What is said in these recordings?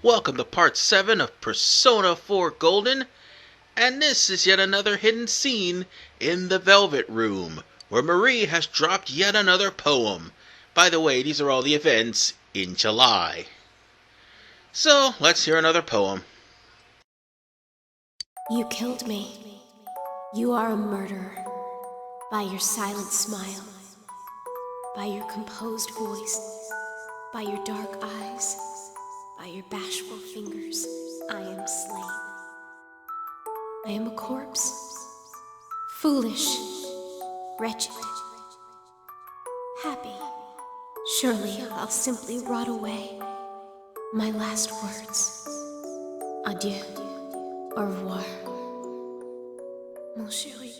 Welcome to part 7 of Persona 4 Golden, and this is yet another hidden scene in the Velvet Room, where Marie has dropped yet another poem. By the way, these are all the events in July. So, let's hear another poem. You killed me. You are a murderer. By your silent smile, by your composed voice, by your dark eyes, by your bashful fingers, I am slain. I am a corpse, foolish, wretched, happy. Surely I'll simply rot away. My last words. Adieu. Au revoir. Mon chéri.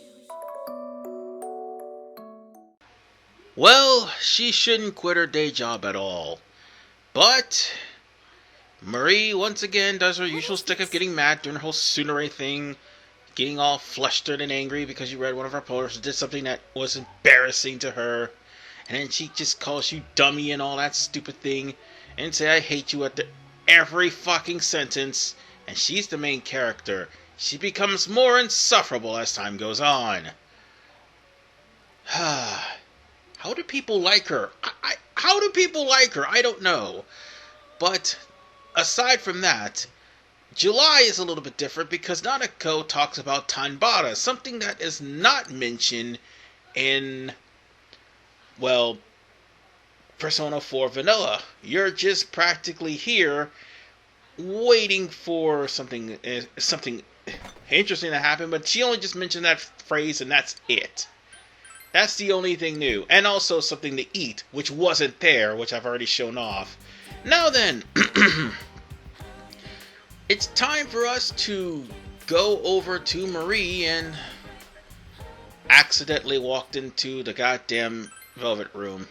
Well, she shouldn't quit her day job at all. But Marie once again does her usual stick of getting mad during her whole Tsunere thing, getting all flustered and angry because you read one of her poems and did something that was embarrassing to her. And then she just calls you dummy and all that stupid thing, and say I hate you at every fucking sentence. And she's the main character. She becomes more insufferable as time goes on. How do people like her? How do people like her? I don't know. But aside from that, July is a little bit different because Nanako talks about Tanbara, something that is not mentioned in, well, Persona 4 Vanilla. You're just practically here waiting for something interesting to happen, but she only just mentioned that phrase and that's it. That's the only thing new. And also something to eat, which wasn't there, which I've already shown off. Now then, it's time for us to go over to Marie and accidentally walked into the goddamn Velvet Room.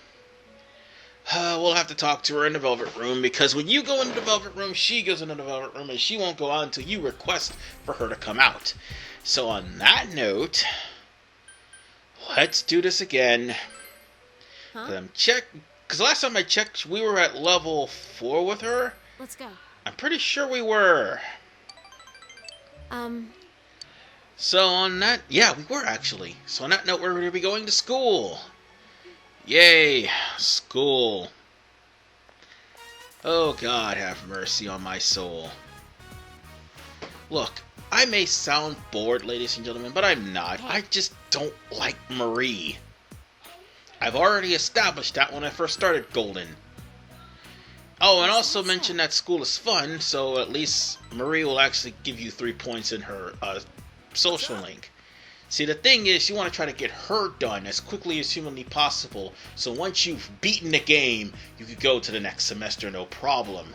We'll have to talk to her in the Velvet Room, because when you go into the Velvet Room, she goes into the Velvet Room, and she won't go out until you request for her to come out. So on that note, let's do this again. Because last time I checked, we were at level 4 with her. Let's go. I'm pretty sure we were. So on that, yeah, we were actually. So on that note, we're going to be going to school. Yay, school. Oh God, have mercy on my soul. Look, I may sound bored, ladies and gentlemen, but I'm not. I just don't like Marie. I've already established that when I first started Golden. Oh, and also mention that school is fun, so at least Marie will actually give you 3 points in her social link. See, the thing is, you want to try to get her done as quickly as humanly possible, so once you've beaten the game, you could go to the next semester no problem.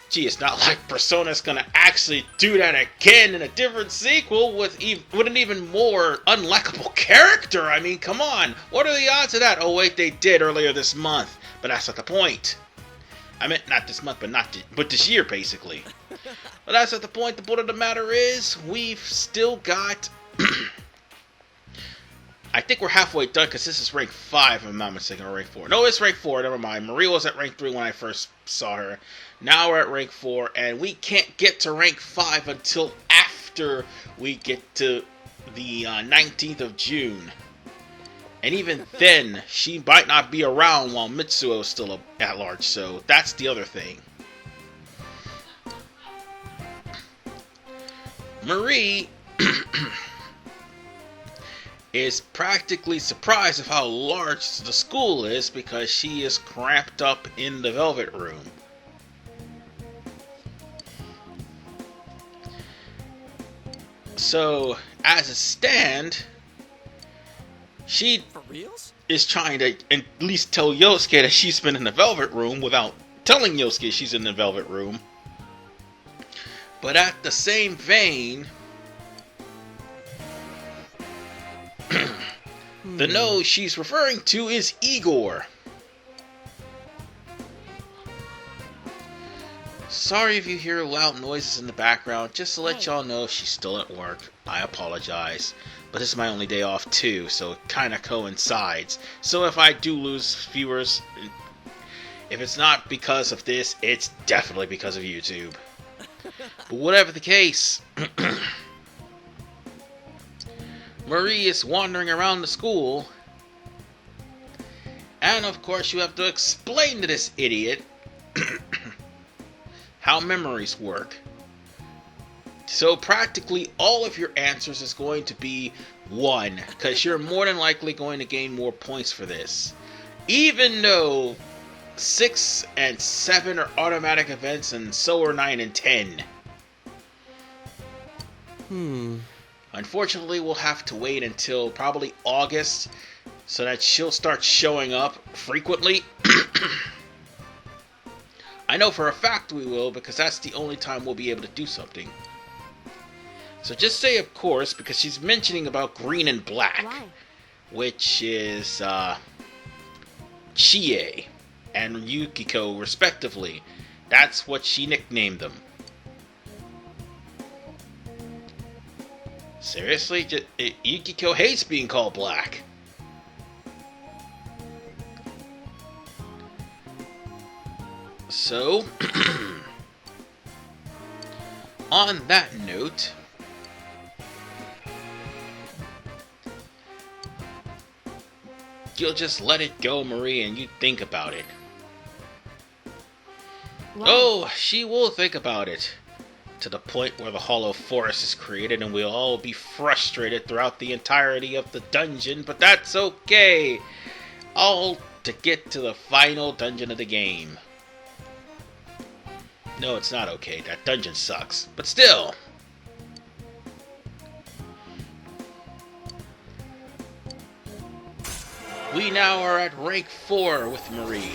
Gee, it's not like Persona's gonna actually do that again in a different sequel with an even more unlikable character. I mean, come on. What are the odds of that? Oh wait, they did earlier this month. But that's not the point. I meant not this month, but this year, basically. But that's not the point. The point of the matter is, we've still got... I think we're halfway done, because this is rank 5, if I'm not mistaken, or rank 4. No, it's rank 4, never mind. Marie was at rank 3 when I first saw her. Now we're at rank 4, and we can't get to rank 5 until after we get to the 19th of June. And even then, she might not be around while Mitsuo is still at large, so that's the other thing. Marie is practically surprised of how large the school is because she is cramped up in the Velvet Room. So, as a stand, she is trying to at least tell Yosuke that she's been in the Velvet Room without telling Yosuke she's in the Velvet Room. But at the same vein, the nose she's referring to is Igor. Sorry if you hear loud noises in the background, just to let y'all know she's still at work. I apologize. But this is my only day off too, so it kinda coincides. So if I do lose viewers, If it's not because of this, it's definitely because of YouTube. But whatever the case, Marie is wandering around the school, and of course you have to explain to this idiot how memories work. So practically all of your answers is going to be 1, because you're more than likely going to gain more points for this. Even though 6 and 7 are automatic events, and so are 9 and 10. Unfortunately, we'll have to wait until probably August so that she'll start showing up frequently. I know for a fact we will, because that's the only time we'll be able to do something. So just say of course, because she's mentioning about green and black. Why? Which is Chie and Yukiko respectively. That's what she nicknamed them. Seriously? Yukiko hates being called black. So, on that note, you'll just let it go, Marie, and you think about it. Why? Oh, she will think about it. To the point where the Hollow Forest is created and we'll all be frustrated throughout the entirety of the dungeon, but that's okay. All to get to the final dungeon of the game. No, it's not okay. That dungeon sucks. But still. We now are at rank 4 with Marie.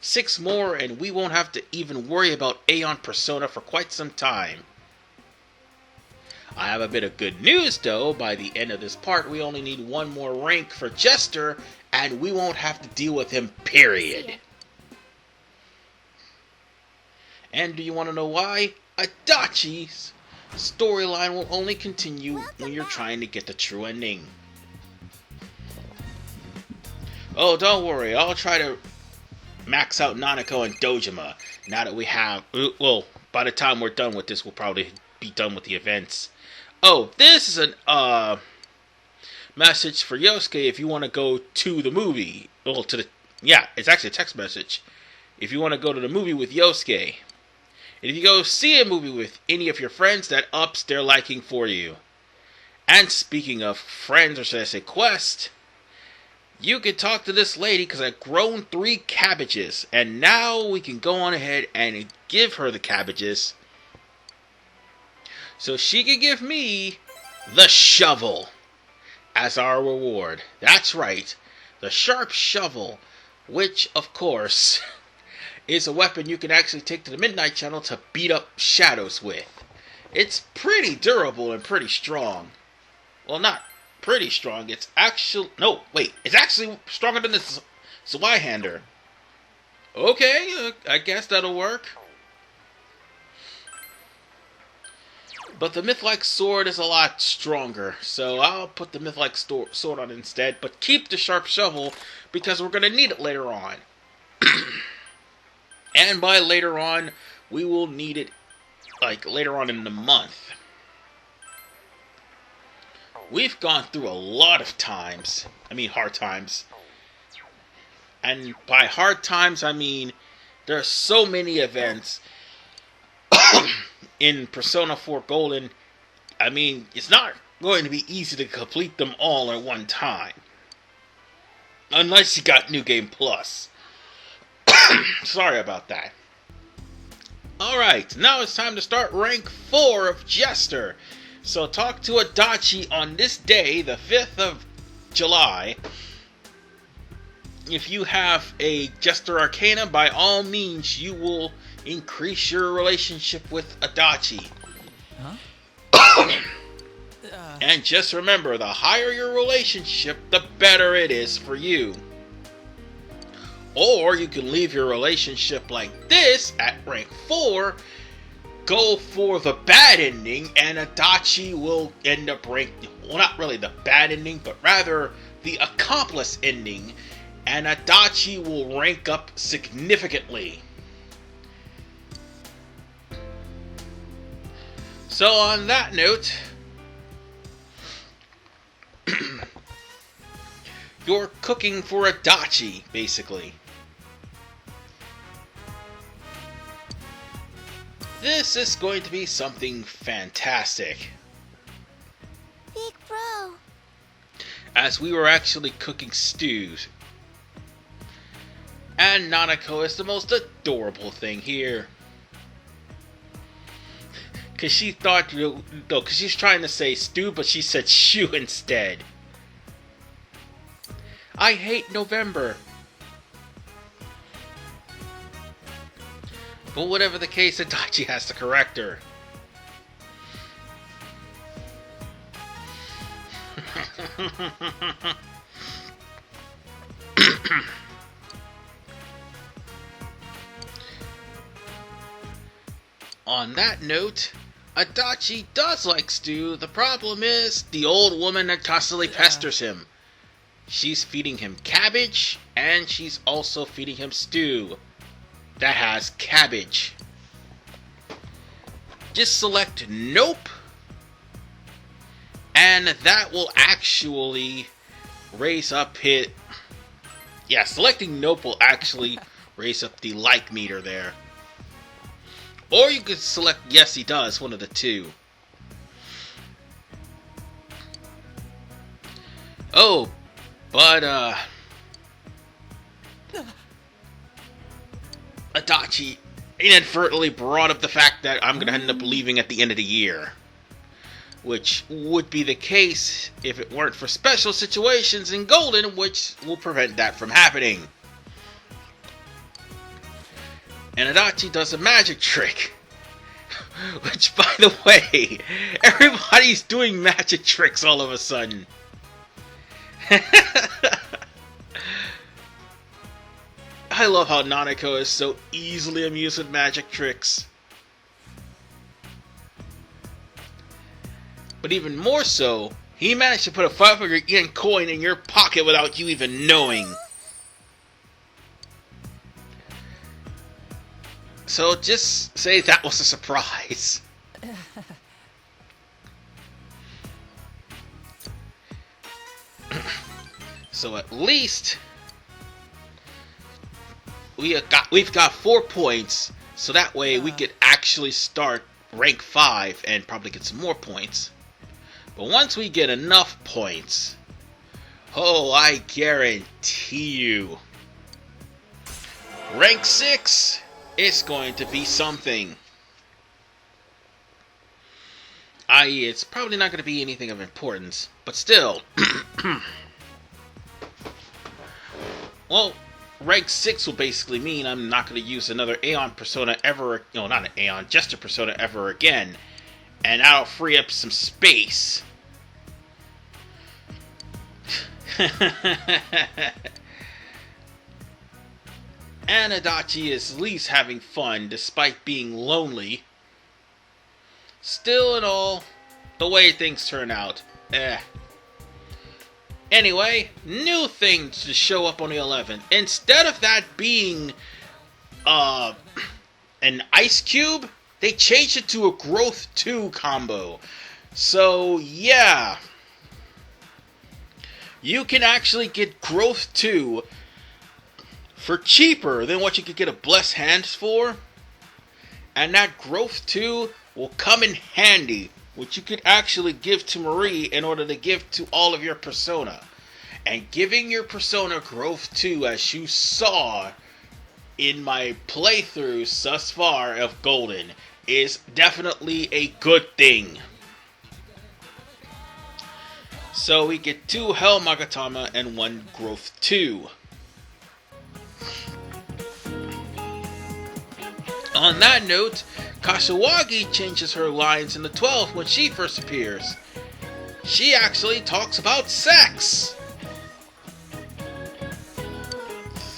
6 more and we won't have to even worry about Aeon Persona for quite some time. I have a bit of good news though. By the end of this part, we only need 1 more rank for Jester and we won't have to deal with him, period. And do you want to know why? Adachi's storyline will only continue when you're trying to get the true ending. Oh, don't worry, I'll try to max out Nanako and Dojima now that we have... Well, by the time we're done with this, we'll probably be done with the events. Oh, this is a message for Yosuke if you want to go to the movie. Well, to the... Yeah, it's actually a text message. If you want to go to the movie with Yosuke. And if you go see a movie with any of your friends, that ups their liking for you. And speaking of friends, or should I say quest, you can talk to this lady because I've grown 3 cabbages. And now we can go on ahead and give her the cabbages. So she can give me the shovel as our reward. That's right, the sharp shovel, which of course is a weapon you can actually take to the Midnight Channel to beat up shadows with. It's pretty durable and pretty strong. Well, not pretty strong, it's actually... No, wait, it's actually stronger than the Zweihander. Okay, I guess that'll work. But the Myth-like sword is a lot stronger, so I'll put the Myth-like sword on instead, but keep the sharp shovel because we're going to need it later on. And by later on, we will need it, like, later on in the month. We've gone through a lot of times. I mean, hard times. And by hard times, I mean, there are so many events in Persona 4 Golden. I mean, it's not going to be easy to complete them all at one time. Unless you got New Game Plus. Sorry about that. Alright, now it's time to start rank 4 of Jester. So talk to Adachi on this day, the 5th of July. If you have a Jester Arcana, by all means you will increase your relationship with Adachi. Huh? And just remember, the higher your relationship, the better it is for you. Or you can leave your relationship like this at rank 4, go for the bad ending, and Adachi will end up ranking, well, not really the bad ending, but rather the accomplice ending, and Adachi will rank up significantly. So on that note, you're cooking for Adachi, basically. This is going to be something fantastic. Big bro. As we were actually cooking stews. And Nanako is the most adorable thing here. Because she thought, because she's trying to say stew, but she said shoe instead. I hate November. But whatever the case, Adachi has to correct her. On that note, Adachi does like stew. The problem is the old woman that constantly pesters him. She's feeding him cabbage, and she's also feeding him stew that has cabbage. Just select nope, and that will actually raise up his... Yeah, selecting nope will actually raise up the like meter there. Or you could select yes he does, one of the two. Oh, but Adachi inadvertently brought up the fact that I'm gonna end up leaving at the end of the year. Which would be the case if it weren't for special situations in Golden, which will prevent that from happening. And Adachi does a magic trick. Which, by the way, everybody's doing magic tricks all of a sudden. I love how Nanako is so easily amused with magic tricks. But even more so, he managed to put a 500 yen coin in your pocket without you even knowing. So just say that was a surprise. So at least we've got 4 points, so that way we could actually start rank 5 and probably get some more points. But once we get enough points, oh, I guarantee you, rank 6 is going to be something. I.e., it's probably not going to be anything of importance, but still. Well, rank 6 will basically mean I'm not going to use another Aeon persona ever, no, not an Aeon, Jester persona ever again. And that'll free up some space. And Adachi is at least having fun despite being lonely. Still and all, the way things turn out, Anyway, new things to show up on the 11th. Instead of that being an ice cube, they changed it to a growth 2 combo. So yeah, you can actually get growth 2 for cheaper than what you could get a blessed hands for. And that growth 2 will come in handy, which you could actually give to Marie in order to give to all of your persona. And giving your persona growth 2, as you saw in my playthroughs thus far of Golden, is definitely a good thing. So we get 2 Hell Magatama and 1 growth 2. On that note, Kashiwagi changes her lines in the 12th when she first appears. She actually talks about sex.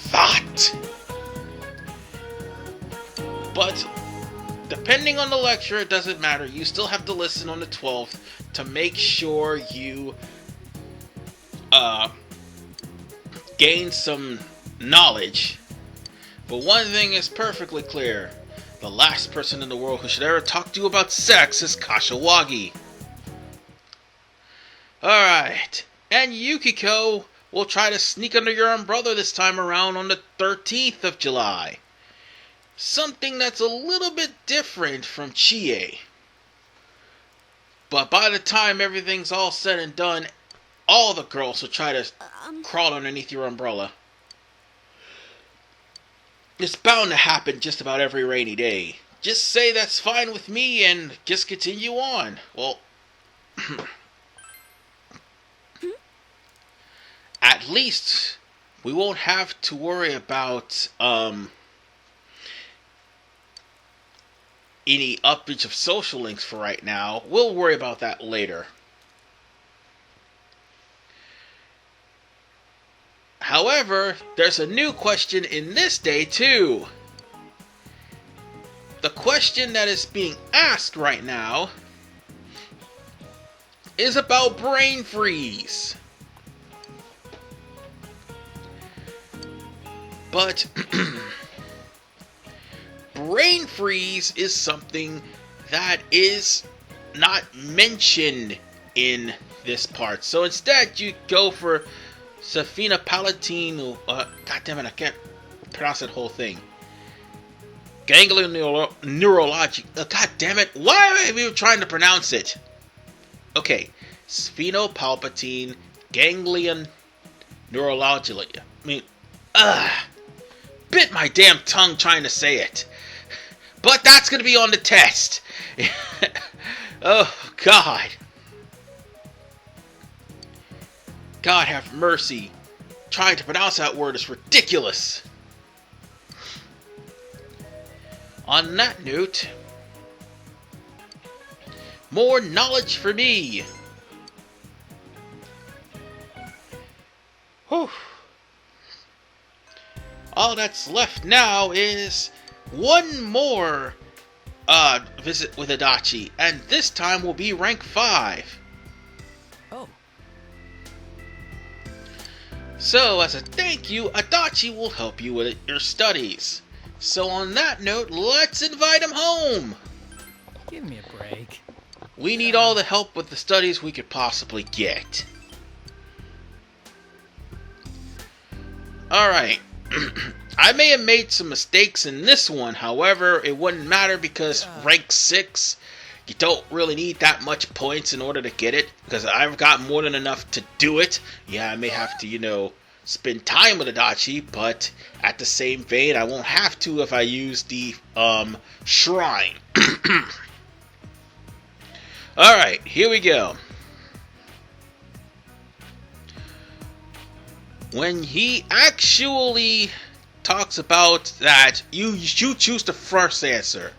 Thought. But depending on the lecture, it doesn't matter. You still have to listen on the 12th to make sure you gain some knowledge. But one thing is perfectly clear. The last person in the world who should ever talk to you about sex is Kashiwagi. Alright, and Yukiko will try to sneak under your umbrella this time around on the 13th of July. Something that's a little bit different from Chie. But by the time everything's all said and done, all the girls will try to crawl underneath your umbrella. It's bound to happen just about every rainy day. Just say that's fine with me and just continue on. Well, at least we won't have to worry about any upage of social links for right now. We'll worry about that later. However, there's a new question in this day too. The question that is being asked right now is about brain freeze. But brain freeze is something that is not mentioned in this part. So instead you go for Safina Palatine, God damn it, I can't pronounce that whole thing. Ganglion neurology. God damn it, why am I even trying to pronounce it? Okay, Sphenopalpatine ganglion neurology. I mean, bit my damn tongue trying to say it. But that's gonna be on the test. Oh, God. God have mercy. Trying to pronounce that word is ridiculous. On that note, more knowledge for me. Whew. All that's left now is one more visit with Adachi, and this time will be rank 5. Oh. So, as a thank you, Adachi will help you with your studies. So on that note, let's invite him home! Give me a break. We need all the help with the studies we could possibly get. Alright. I may have made some mistakes in this one, however, it wouldn't matter because rank 6, you don't really need that much points in order to get it, because I've got more than enough to do it. Yeah, I may have to, spend time with Adachi, but at the same vein, I won't have to if I use the, shrine. Alright, here we go. When he actually talks about that, you choose the first answer.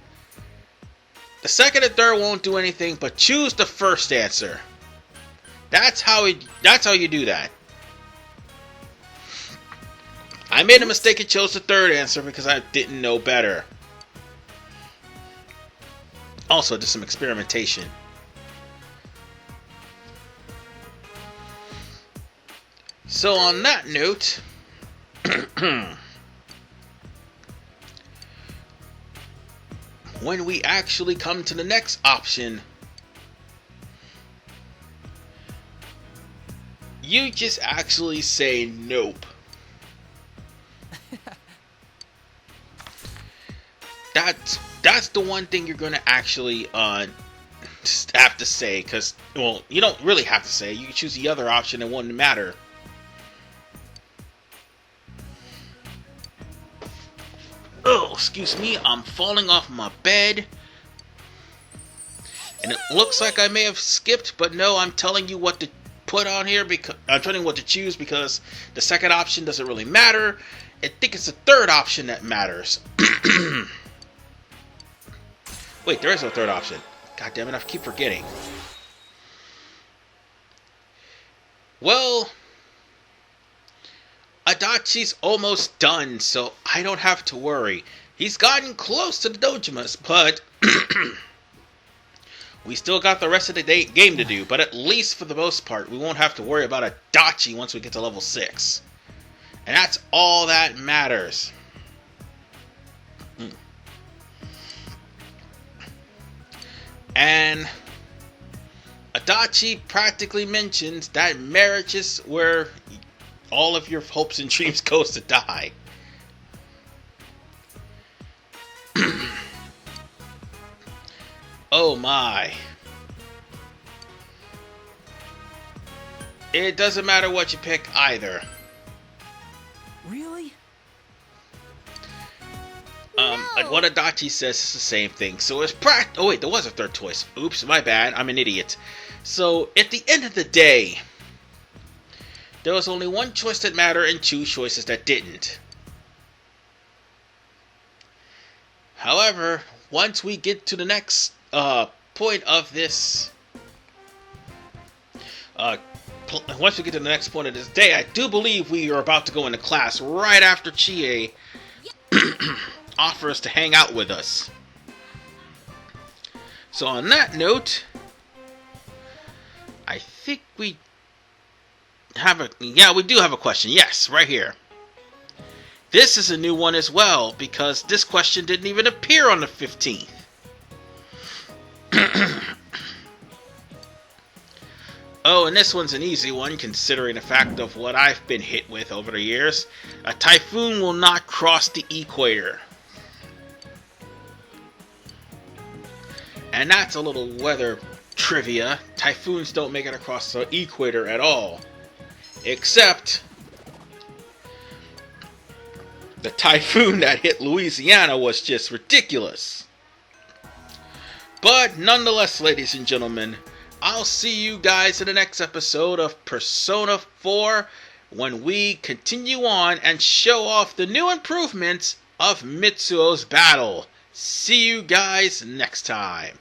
The second and third won't do anything, but choose the first answer. That's how you do that. I made a mistake and chose the third answer because I didn't know better. Also, did some experimentation. So on that note, when we actually come to the next option, you just actually say nope. That's the one thing you're gonna actually have to say, because, well, you don't really have to say. You can choose the other option, it wouldn't matter. Oh, excuse me, I'm falling off my bed. And it looks like I may have skipped, but no, I'm telling you what to put on here, because I'm telling you what to choose, because the second option doesn't really matter. I think it's the third option that matters. Wait, there is no third option. God damn it, I keep forgetting. Well, Adachi's almost done, so I don't have to worry. He's gotten close to the Dojimas, but we still got the rest of the game to do. But at least for the most part, we won't have to worry about Adachi once we get to level 6. And that's all that matters. And Adachi practically mentions that marriage is where all of your hopes and dreams goes to die. Oh my. It doesn't matter what you pick either. Really? Like what Adachi says is the same thing. So it's oh wait, there was a third choice. Oops, my bad. I'm an idiot. So at the end of the day, there was only one choice that mattered and two choices that didn't. However, once we get to the next point of this, once we get to the next point of this day, I do believe we are about to go into class right after Chie offers to hang out with us. So on that note, I think we do have a question. Yes, right here. This is a new one as well, because this question didn't even appear on the 15th. Oh, and this one's an easy one, considering the fact of what I've been hit with over the years. A typhoon will not cross the equator. And that's a little weather trivia. Typhoons don't make it across the equator at all. Except the typhoon that hit Louisiana was just ridiculous. But nonetheless, ladies and gentlemen, I'll see you guys in the next episode of Persona 4 when we continue on and show off the new improvements of Mitsuo's battle. See you guys next time.